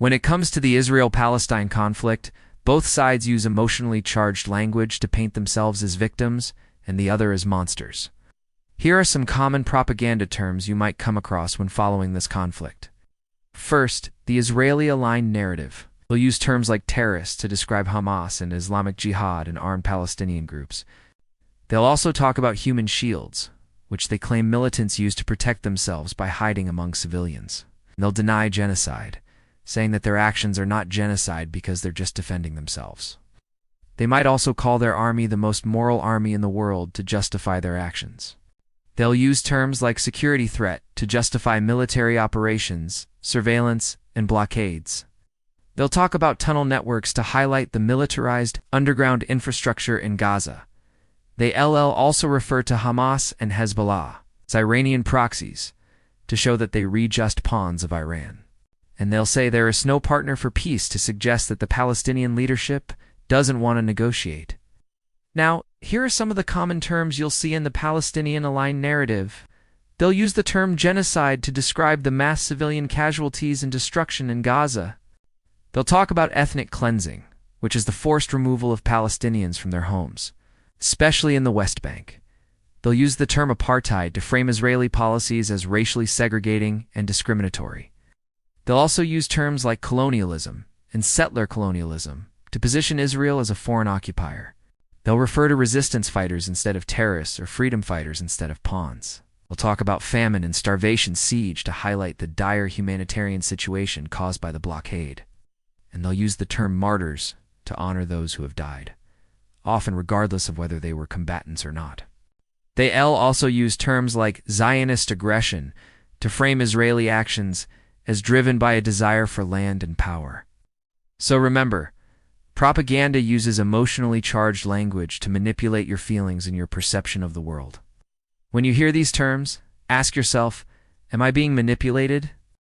When it comes to the Israel-Palestine conflict, both sides use emotionally charged language to paint themselves as victims and the other as monsters. Here are some common propaganda terms you might come across when following this conflict. First, the Israeli-aligned narrative. They'll use terms like terrorists to describe Hamas and Islamic Jihad and armed Palestinian groups. They'll also talk about human shields, which they claim militants use to protect themselves by hiding among civilians. They'll deny genocide, saying that their actions are not genocide because they're just defending themselves. They might also call their army the most moral army in the world to justify their actions. They'll use terms like security threat to justify military operations, surveillance, and blockades. They'll talk about tunnel networks to highlight the militarized underground infrastructure in Gaza. They also refer to Hamas and Hezbollah as Iranian proxies to show that they read just pawns of Iran. And they'll say there is no partner for peace to suggest that the Palestinian leadership doesn't want to negotiate. Now, here are some of the common terms you'll see in the Palestinian-aligned narrative. They'll use the term genocide to describe the mass civilian casualties and destruction in Gaza. They'll talk about ethnic cleansing, which is the forced removal of Palestinians from their homes, especially in the West Bank. They'll use the term apartheid to frame Israeli policies as racially segregating and discriminatory. They'll also use terms like colonialism and settler colonialism to position Israel as a foreign occupier. They'll refer to resistance fighters instead of terrorists or freedom fighters instead of pawns. They'll talk about famine and starvation siege to highlight the dire humanitarian situation caused by the blockade. And they'll use the term martyrs to honor those who have died, often regardless of whether they were combatants or not. They'll also use terms like Zionist aggression to frame Israeli actions as driven by a desire for land and power. So remember, propaganda uses emotionally charged language to manipulate your feelings and your perception of the world. When you hear these terms, ask yourself, am I being manipulated